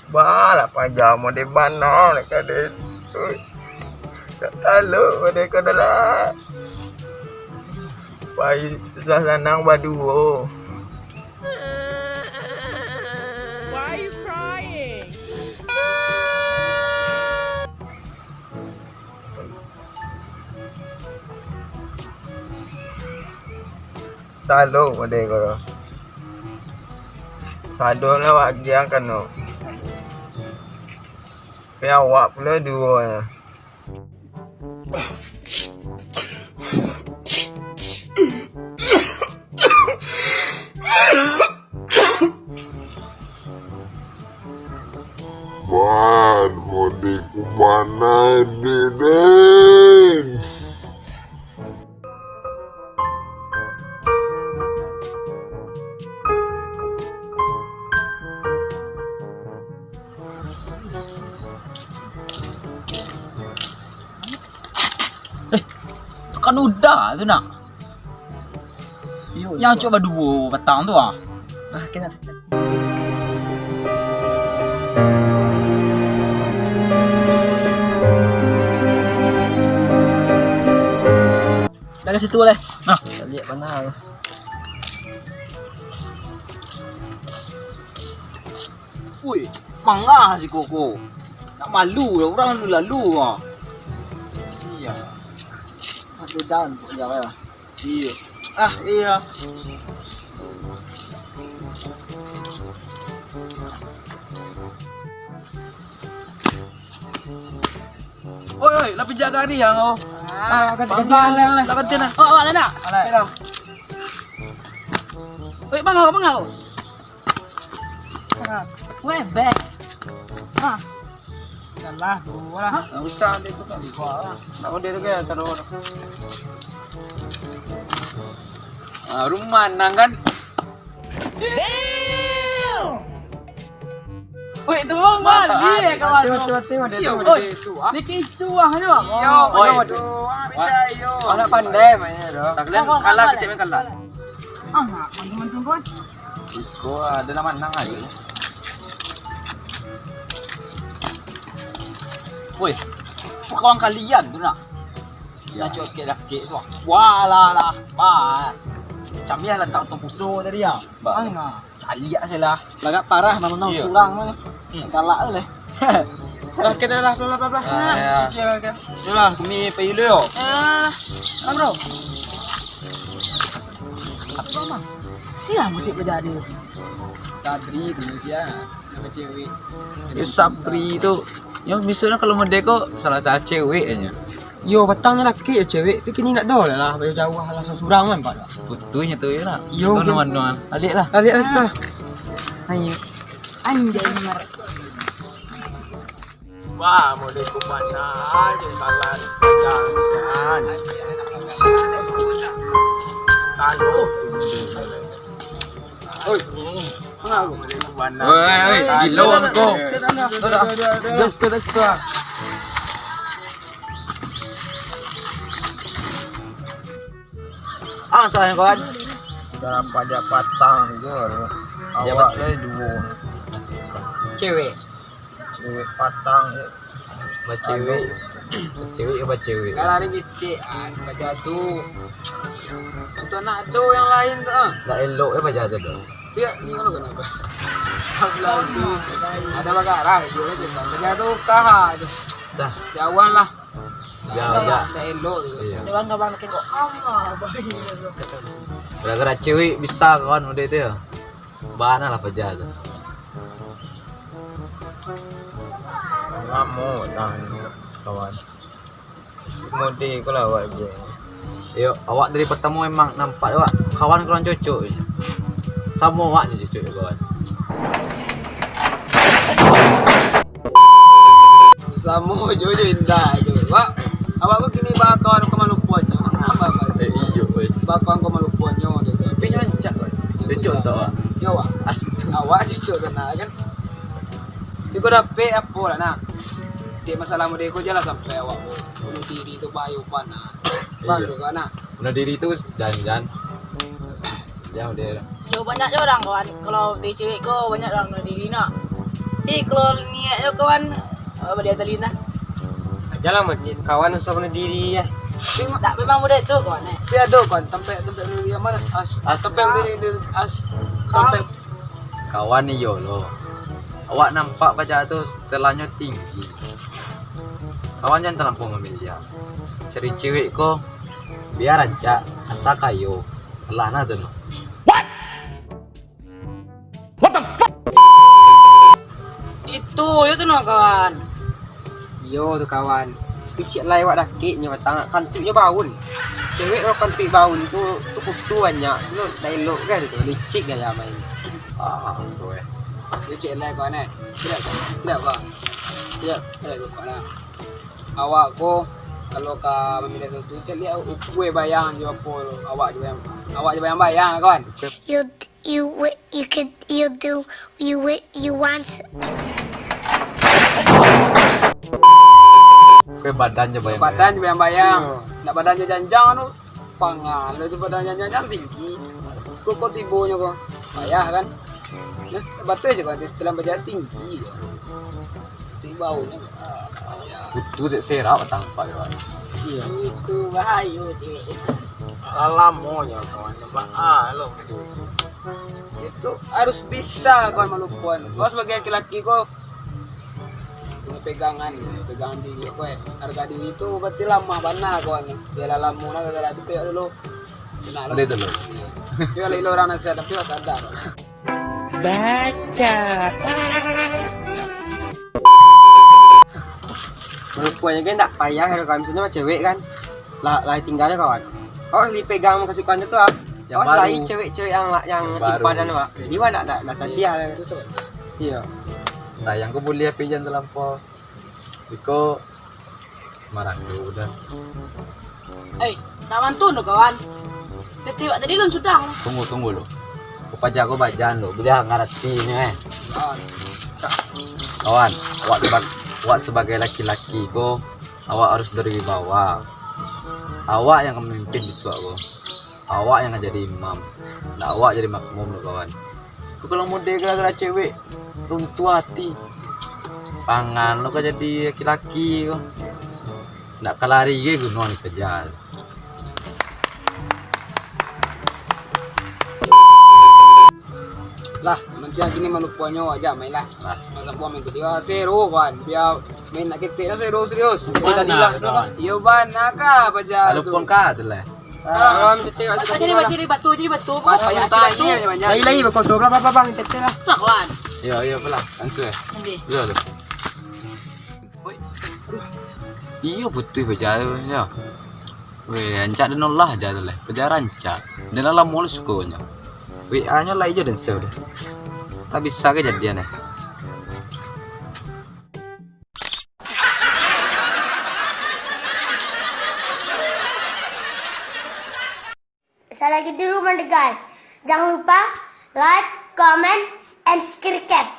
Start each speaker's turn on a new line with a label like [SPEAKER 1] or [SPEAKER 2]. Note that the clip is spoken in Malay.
[SPEAKER 1] Balah pajama di mana mereka deh. Tak tahu mereka adalah. Baik susah senang berdua.
[SPEAKER 2] Why are you crying?
[SPEAKER 1] Tahu mereka. Sadon awak gian kan no. Tapi awak pula dua.
[SPEAKER 3] Man, mau di kemana ini, Den?
[SPEAKER 4] Itu kan udah tu nak. Yang coba dua petang tu ah. Kena dari situ boleh. Nah, kita lihat mana. Woi, mangah si Koko. Nak malu lah orang tu lalu ah. Iya. Ada dan tu ya. Iya. Ah, iya. Oi, lah penjaga ni yang oh. Ganti lah. Ganti lah. Oh, ada nak? Ada. Oi, bangau. Weh, bek. Ha. Salah, dua lah. Enggak usah dia tu kan. Nak dia tu kan taruh. Rumah nang kan.
[SPEAKER 2] Wait, tu orang balik kawan tu. Ni kecoh ah ni bang.
[SPEAKER 4] Yo. Anak pandai mainnya doh. Tak kalian kalah kecil main kalah.
[SPEAKER 2] Ah, mantu pun.
[SPEAKER 4] Iko ada nama nang aja. Woi, kawan kalian tu nak. Yang cok laki tu. Walah. Camnya lah tak puso tadi ya.
[SPEAKER 2] Ana.
[SPEAKER 4] Cali aja lah. Lagak parah nama surang mana. Galak leh. Kita dah pelan-pelan. Yalah, kami pergi dulu yo.
[SPEAKER 2] Bro. Apa mah? Siapa musik berjadi?
[SPEAKER 5] Sabri dulu dia, nama cewek.
[SPEAKER 4] Sabri tu yang misalnya kalau merdeka salah satu cewek aja.
[SPEAKER 5] Yo, petangnya laki ya cewek. Tapi kini nak dah lah, bayar jauh lah sesurang kan pak.
[SPEAKER 4] Putunya tu ya lah.
[SPEAKER 5] Yo,
[SPEAKER 4] teman-teman. Alik lah.
[SPEAKER 5] Alik lah sudah.
[SPEAKER 2] Ayo. Anjay mar.
[SPEAKER 1] Wah, mau di kemana aja salah jangan. Tahu.
[SPEAKER 5] Oi.
[SPEAKER 1] Mau di kemana?
[SPEAKER 4] Oi, gilo aku.
[SPEAKER 5] Dah.
[SPEAKER 4] Sayang kawan.
[SPEAKER 1] Dalam pajak patang je. Awak le dua.
[SPEAKER 4] Cewek.
[SPEAKER 1] Cewek patang je.
[SPEAKER 4] Cewek. Cewek apa cewek?
[SPEAKER 5] Kalau ada kecil, baca tu. Untuk nak do yang lain tu ah.
[SPEAKER 4] Tak elok apa jaga tu.
[SPEAKER 5] Ya, ni kalau kenapa? Sebelah tu. Ada bagarah, jual je. Baca tu kah tu.
[SPEAKER 4] Dah.
[SPEAKER 5] Jauhan lah.
[SPEAKER 4] Ya.
[SPEAKER 5] Dah elok tu.
[SPEAKER 4] Iya.
[SPEAKER 2] Dewan kawan makin kok.
[SPEAKER 4] Gara-gara cewek bisa kawan udah itu ya. Bana lah pajar tu.
[SPEAKER 1] Lama dah kawan. Mode kau lah awak je.
[SPEAKER 4] Yo, awak dari pertama memang nampak awak kawan kurang cocok. Sama awak je cocok kawan.
[SPEAKER 5] Sama je indah je. Wak, awak kau kini bakal kau malu puannya. Apa?
[SPEAKER 4] Iyo,
[SPEAKER 5] Bakal kau malu puannya tu.
[SPEAKER 4] tapi nyancak. Cocok tak awak?
[SPEAKER 5] Ya awak. Awak cucuk kena kan. Dia kau dapat apa lah nak. Dia masalah muda kau jelas sampai awak bunuh diri tu bayu pana. Baru kan nak.
[SPEAKER 4] Bunuh diri tu jangan. Jauh dia.
[SPEAKER 2] Yo banyak je orang kawan. Kalau di cewek kau banyak orang bunuh diri nak. kalau niat yo kawan dia telina.
[SPEAKER 4] Ajalah macam kawan usah bunuh diri ya.
[SPEAKER 2] Tak memang mudah tu kawan
[SPEAKER 5] Dia ada kan tempat dia mana tempat tempat
[SPEAKER 6] Kawan ni yo lo. Awak nampak baca tu setelahnya tinggi. Kawan jangan terlampau ngambil dia. Cari cewek ko biar aja asal kayo. Lah na tu no.
[SPEAKER 2] itu tu no kawan.
[SPEAKER 4] Yo tu kawan. Picik lai wak dakiknya batang kantuknya baun. Cewek kalau kantuk baun tu kutu banyak. Tu dah elok kan tu licik gaya main.
[SPEAKER 6] Ah, tu
[SPEAKER 5] dia cek lah kawan tidak kau tidak kawan awak ko kalau kau memilih satu cek lihat kue bayang je apa awak je bayang kawan
[SPEAKER 7] you want
[SPEAKER 6] ke badannya bayang.
[SPEAKER 5] badan je bayang nak badan je janjang tu pangal tu badan janjang tinggi kok tibonya kau payah kan betul je kan setelah baca tinggi je baunya
[SPEAKER 6] Kutu dek serap tampak kawan.
[SPEAKER 4] Iya.
[SPEAKER 2] Itu bahaya cik.
[SPEAKER 1] Alamonya kawan. Lo.
[SPEAKER 5] itu harus bisa kawan malupuan kau sebagai laki-laki kau punya pegangan diri kau harga diri itu berarti lama mana kawan dia lama nak gara itu pihak dulu benar
[SPEAKER 6] Ada dulu.
[SPEAKER 5] pihak lilo orang nasihat tapi sadar
[SPEAKER 4] Perempuannya kan tak payah kalau misalnya sama cewek kan. Lah tinggalnya kawan. Kau dipegang kasihkan itu ah.
[SPEAKER 6] Yang
[SPEAKER 4] Kau
[SPEAKER 6] baru.
[SPEAKER 4] lain cewek-cewek yang simpanan wak. Dia wak nak setia.
[SPEAKER 5] itu sebenarnya
[SPEAKER 4] Iya.
[SPEAKER 6] Sayang ko boleh api jangan terlampau. Biko marah dulu udah.
[SPEAKER 2] Kawan tu no kawan. Tetiwak tadi lon sudah.
[SPEAKER 6] Tunggu lo. Kupaja ko bajan lo. Bila ngerti ni Kawan, awak sebagai laki-laki ko, awak harus berwibawa. Awak yang memimpin biswa ko. Awak yang jadi imam. Nah, awak jadi makmum lo kawan. Kau kalau mode gara-gara cewek runtuh hati. Pangan lo kau jadi laki-laki ko. Nak kalari ke gunung ni kejar.
[SPEAKER 5] lah nanti yang gini malupuannya aja main lah masa buah main kedua seru kan biar main nak ketik lah seru serius
[SPEAKER 4] Tadi lah.
[SPEAKER 5] iyo ban naka apa aja
[SPEAKER 6] Lalu pun kah tu lah.
[SPEAKER 4] Kawan tengok
[SPEAKER 2] Jadi batu.
[SPEAKER 5] pas tanya banyak
[SPEAKER 4] lagi berkodoh berapa bang tete lah.
[SPEAKER 2] Kawan.
[SPEAKER 6] Iya pelah. Answer.
[SPEAKER 2] Nanti.
[SPEAKER 6] Iya tu. Iya putih berjalan ya. Weh, ancak dan Allah aja tu lah. Berjalan ancak. Dan dalam mulus konya. WA-nya lah aja dan save deh. Tak bisa kejadian ya.
[SPEAKER 7] Saya lagi di rumah nih guys. Jangan lupa like, comment, and subscribe.